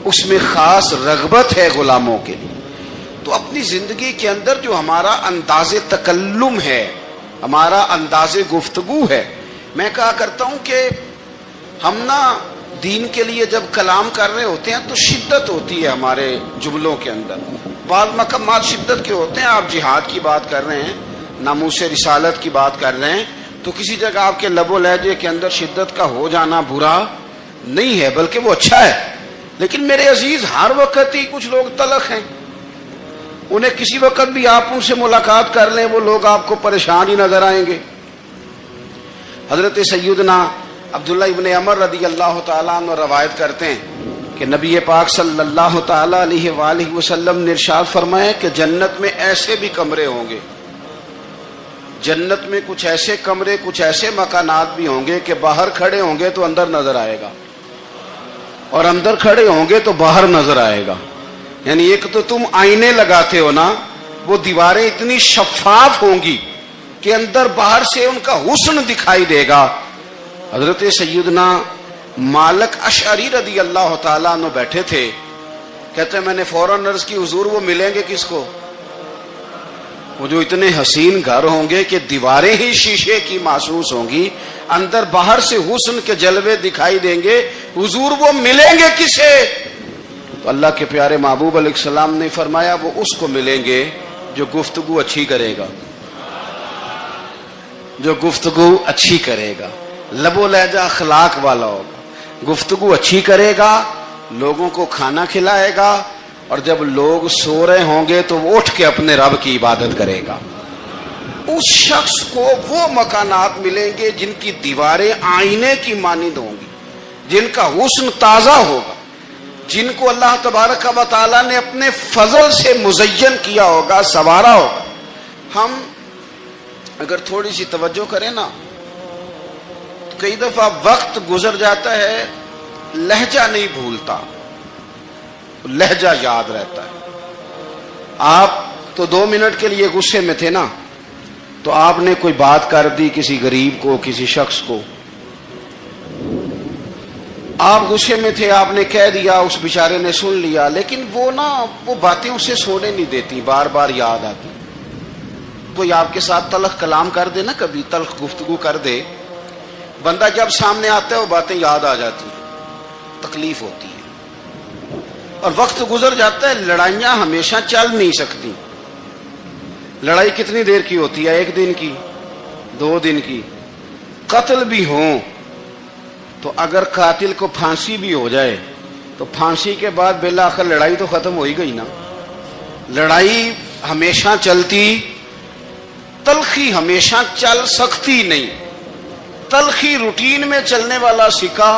اس میں خاص رغبت ہے غلاموں کے لیے۔ تو اپنی زندگی کے اندر جو ہمارا انداز تکلم ہے، ہمارا انداز گفتگو ہے، میں کہا کرتا ہوں کہ ہم نا دین کے لیے جب کلام کر رہے ہوتے ہیں تو شدت ہوتی ہے ہمارے جملوں کے اندر، بعض مقامات شدت کے ہوتے ہیں۔ آپ جہاد کی بات کر رہے ہیں، ناموس رسالت کی بات کر رہے ہیں، تو کسی جگہ آپ کے لب و لہجے کے اندر شدت کا ہو جانا برا نہیں ہے، بلکہ وہ اچھا ہے۔ لیکن میرے عزیز، ہر وقت ہی کچھ لوگ تلخ ہیں، انہیں کسی وقت بھی آپ ان سے ملاقات کر لیں وہ لوگ آپ کو پریشان ہی نظر آئیں گے۔ حضرت سیدنا عبداللہ ابن عمر رضی اللہ تعالیٰ عنہ روایت کرتے ہیں کہ نبی پاک صلی اللہ تعالیٰ علیہ وآلہ وسلم نے ارشاد فرمایا کہ جنت میں ایسے بھی کمرے ہوں گے، جنت میں کچھ ایسے کمرے، کچھ ایسے مکانات بھی ہوں گے کہ باہر کھڑے ہوں گے تو اندر نظر آئے گا، اور اندر کھڑے ہوں گے تو باہر نظر آئے گا۔ یعنی ایک تو تم آئینے لگاتے ہو نا، وہ دیواریں اتنی شفاف ہوں گی کہ اندر باہر سے ان کا حسن دکھائی دے گا۔ حضرت سیدنا مالک اشعری رضی اللہ تعالیٰ عنہ بیٹھے تھے، کہتے ہیں میں نے فوراً عرض کی حضور وہ ملیں گے کس کو؟ وہ جو اتنے حسین گھر ہوں گے کہ دیواریں ہی شیشے کی محسوس ہوں گی، اندر باہر سے حسن کے جلوے دکھائی دیں گے، حضور وہ ملیں گے کسے؟ تو اللہ کے پیارے محبوب علیہ السلام نے فرمایا وہ اس کو ملیں گے جو گفتگو اچھی کرے گا، جو گفتگو اچھی کرے گا، لب و لہجہ اخلاق والا ہوگا، گفتگو اچھی کرے گا، لوگوں کو کھانا کھلائے گا، اور جب لوگ سو رہے ہوں گے تو وہ اٹھ کے اپنے رب کی عبادت کرے گا۔ اس شخص کو وہ مکانات ملیں گے جن کی دیواریں آئینے کی مانند ہوں گی، جن کا حسن تازہ ہوگا، جن کو اللہ تبارک و تعالیٰ نے اپنے فضل سے مزین کیا ہوگا، سنوارا ہوگا۔ ہم اگر تھوڑی سی توجہ کریں نا، کئی دفعہ وقت گزر جاتا ہے، لہجہ نہیں بھولتا، لہجہ یاد رہتا ہے۔ آپ تو 2 منٹ کے لیے غصے میں تھے نا، تو آپ نے کوئی بات کر دی کسی غریب کو، کسی شخص کو، آپ غصے میں تھے، آپ نے کہہ دیا، اس بیچارے نے سن لیا، لیکن وہ باتیں اسے سونے نہیں دیتی، بار بار یاد آتی۔ کوئی آپ کے ساتھ تلخ کلام کر دے نا، کبھی تلخ گفتگو کر دے، بندہ جب سامنے آتا ہے وہ باتیں یاد آ جاتی ہیں، تکلیف ہوتی ہے، اور وقت گزر جاتا ہے۔ لڑائیاں ہمیشہ چل نہیں سکتی، لڑائی کتنی دیر کی ہوتی ہے؟ 1 دن کی، 2 دن کی۔ قتل بھی ہوں تو اگر قاتل کو پھانسی بھی ہو جائے تو پھانسی کے بعد بالآخر لڑائی تو ختم ہو ہی گئی نا۔ لڑائی ہمیشہ چلتی، تلخی ہمیشہ چل سکتی نہیں۔ تلخی روٹین میں چلنے والا سکہ،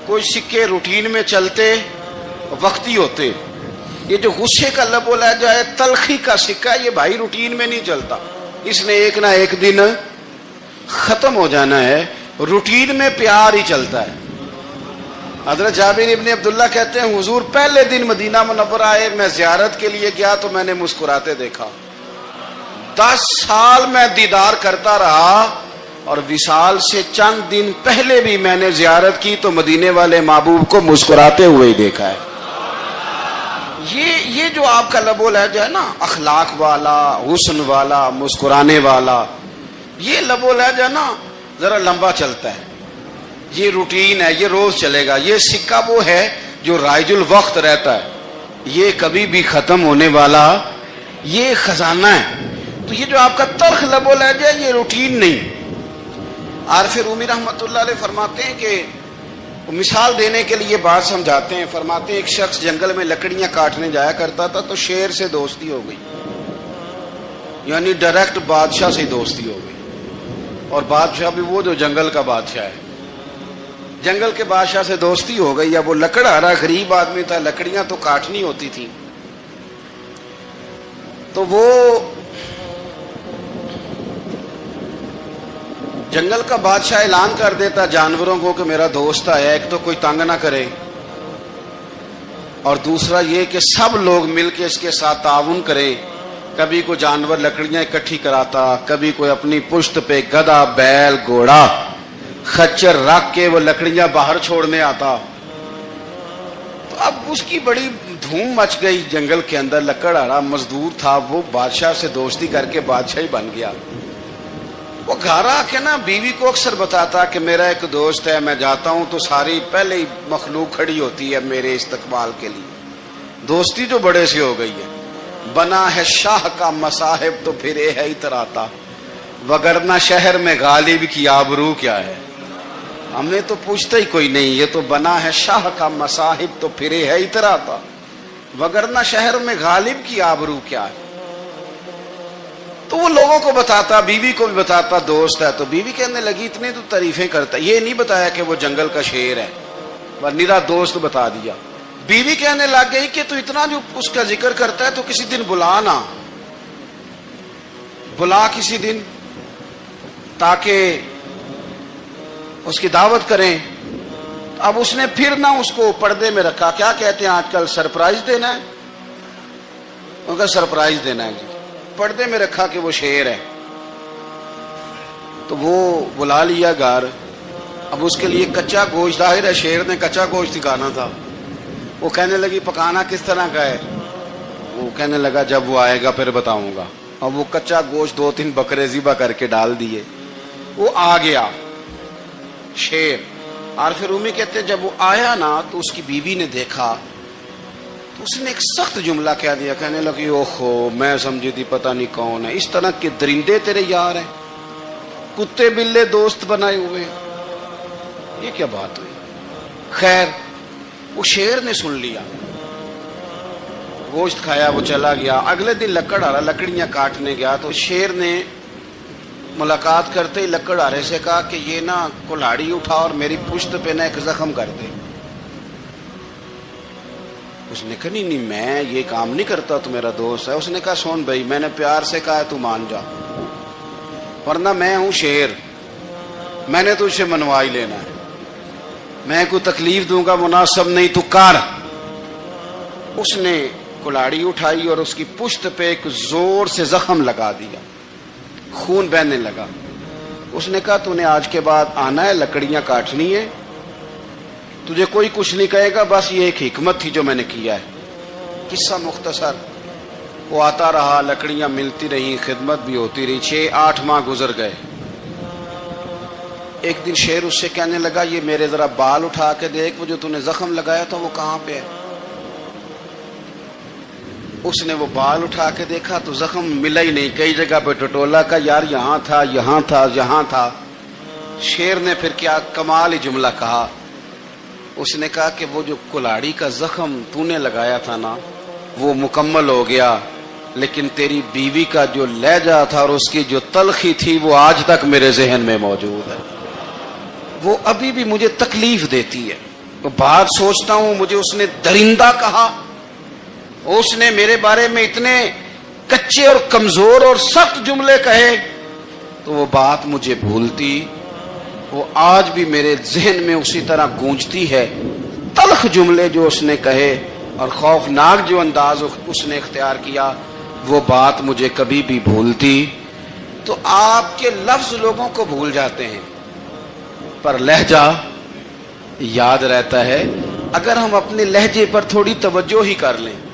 کوئی سکے روٹین میں چلتے وقتی ہوتے، یہ جو غصے کا لب و لہجہ ہے، تلخی کا سکہ، یہ بھائی روٹین میں نہیں چلتا، اس نے ایک نہ ایک دن ختم ہو جانا ہے۔ روٹین میں پیار ہی چلتا ہے، حضرت جابر ابن عبداللہ کہتے ہیں حضور پہلے دن مدینہ منورہ آئے، میں زیارت کے لیے گیا تو میں نے مسکراتے دیکھا، 10 سال میں دیدار کرتا رہا، اور وصال سے چند دن پہلے بھی میں نے زیارت کی تو مدینے والے محبوب کو مسکراتے ہوئے ہی دیکھا ہے۔ یہ جو آپ کا لب و لہجہ ہے نا، اخلاق والا، حسن والا، مسکرانے والا، یہ لب و لہجہ نا ذرا لمبا چلتا ہے، یہ روٹین ہے، یہ روز چلے گا۔ یہ سکہ وہ ہے جو رائج الوقت رہتا ہے، یہ کبھی بھی ختم ہونے والا یہ خزانہ ہے۔ تو یہ جو آپ کا تلخ لب و لہجہ ہے یہ روٹین نہیں۔ عارف رومی رحمۃ اللہ علیہ فرماتے ہیں کہ مثال دینے کے لیے بات سمجھاتے ہیں، فرماتے ہیں ایک شخص جنگل میں لکڑیاں کاٹنے جایا کرتا تھا تو شیر سے دوستی ہو گئی، یعنی ڈائریکٹ بادشاہ سے دوستی ہو گئی، اور بادشاہ بھی وہ جو جنگل کا بادشاہ ہے، جنگل کے بادشاہ سے دوستی ہو گئی۔ اب وہ لکڑہارا غریب آدمی تھا، لکڑیاں تو کاٹنی ہوتی تھی، تو وہ جنگل کا بادشاہ اعلان کر دیتا جانوروں کو کہ میرا دوست آیا، ایک تو کوئی تنگ نہ کرے، اور دوسرا یہ کہ سب لوگ مل کے اس کے ساتھ تعاون کریں۔ کبھی کوئی جانور لکڑیاں اکٹھی کراتا، کبھی کوئی اپنی پشت پہ گدھا، بیل، گھوڑا، خچر رکھ کے وہ لکڑیاں باہر چھوڑنے آتا۔ تو اب اس کی بڑی دھوم مچ گئی جنگل کے اندر، لکڑہارا مزدور تھا، وہ بادشاہ سے دوستی کر کے بادشاہ ہی بن گیا۔ وہ گھر آ کے نا بیوی کو اکثر بتاتا کہ میرا ایک دوست ہے، میں جاتا ہوں تو ساری پہلے ہی مخلوق کھڑی ہوتی ہے میرے استقبال کے لیے۔ دوستی جو بڑے سے ہو گئی ہے، بنا ہے شاہ کا مصاحب تو پھرے ہے اتراتا، وگرنہ شہر میں غالب کی آبرو کیا ہے۔ ہم نے تو پوچھتا ہی کوئی نہیں، یہ تو بنا ہے شاہ کا مصاحب تو پھرے ہے اتراتا، وگرنہ شہر میں غالب کی آبرو کیا ہے۔ تو وہ لوگوں کو بتاتا، بیوی کو بھی بتاتا دوست ہے، تو بیوی کہنے لگی اتنی تو تعریفیں کرتا، یہ نہیں بتایا کہ وہ جنگل کا شیر ہے، ورنہ دوست بتا دیا۔ بیوی کہنے لگ گئی کہ تو اتنا جو اس کا ذکر کرتا ہے تو کسی دن بلا کسی دن تاکہ اس کی دعوت کریں۔ اب اس نے پھر نہ اس کو پردے میں رکھا، کیا کہتے ہیں آج کل، سرپرائز دینا ہے، ان کا سرپرائز دینا ہے جی، پردے میں رکھا کہ وہ شیر ہے۔ تو وہ بلا لیا گھر، اب اس کے لیے کچا گوشت، ظاہر ہے شیر نے کچا گوشت سکھانا تھا۔ وہ کہنے لگی پکانا کس طرح کا ہے؟ وہ کہنے لگا جب وہ آئے گا پھر بتاؤں گا۔ اب وہ کچا گوشت 2-3 بکرے ذبح کر کے ڈال دیے، وہ آ گیا شیر۔ عارف رومی کہتے ہیں جب وہ آیا نا تو اس کی بیوی نے دیکھا تو اس نے ایک سخت جملہ کہہ دیا، کہنے لگی اوہو میں سمجھی تھی پتہ نہیں کون ہے، اس طرح کے درندے تیرے یار ہیں، کتے بلے دوست بنائے ہوئے ہیں، یہ کیا بات ہوئی؟ خیر وہ شیر نے سن لیا، گوشت کھایا، وہ چلا گیا۔ اگلے دن لکڑہارا لکڑیاں کاٹنے گیا تو شیر نے ملاقات کرتے ہی لکڑہارے سے کہا کہ یہ نا کلاڑی اٹھا اور میری پشت پہ نا ایک زخم کر دے۔ اس نے کہا نہیں میں یہ کام نہیں کرتا، تو میرا دوست ہے۔ اس نے کہا سن بھائی، میں نے پیار سے کہا ہے تو مان جا، ورنہ میں ہوں شیر، میں نے تو اسے منوا ہی لینا ہے، میں کوئی تکلیف دوں گا مناسب نہیں، تو کر۔ اس نے کلاڑی اٹھائی اور اس کی پشت پہ ایک زور سے زخم لگا دیا، خون بہنے لگا۔ اس نے کہا تو نے آج کے بعد آنا ہے، لکڑیاں کاٹنی ہے، تجھے کوئی کچھ نہیں کہے گا، بس یہ ایک حکمت تھی جو میں نے کیا ہے۔ قصہ مختصر، وہ آتا رہا، لکڑیاں ملتی رہی، خدمت بھی ہوتی رہی، 6-8 ماہ گزر گئے۔ ایک دن شیر اس سے کہنے لگا یہ میرے ذرا بال اٹھا کے دیکھ، وہ جو تو نے زخم لگایا تھا وہ کہاں پہ ہے؟ اس نے وہ بال اٹھا کے دیکھا تو زخم ملا ہی نہیں، کئی جگہ پہ ٹٹولا کا، یار یہاں تھا یہاں تھا یہاں تھا۔ شیر نے پھر کیا کمال ہی جملہ کہا، اس نے کہا کہ وہ جو کلاڑی کا زخم تو نے لگایا تھا نا وہ مکمل ہو گیا، لیکن تیری بیوی کا جو لہجہ تھا اور اس کی جو تلخی تھی وہ آج تک میرے ذہن میں موجود ہے، وہ ابھی بھی مجھے تکلیف دیتی ہے۔ وہ بات سوچتا ہوں مجھے اس نے درندہ کہا، اس نے میرے بارے میں اتنے کچے اور کمزور اور سخت جملے کہے، تو وہ بات مجھے بھولتی، وہ آج بھی میرے ذہن میں اسی طرح گونجتی ہے تلخ جملے جو اس نے کہے اور خوفناک جو انداز اس نے اختیار کیا، وہ بات مجھے کبھی بھی بھولتی۔ تو آپ کے لفظ لوگوں کو بھول جاتے ہیں پر لہجہ یاد رہتا ہے۔ اگر ہم اپنے لہجے پر تھوڑی توجہ ہی کر لیں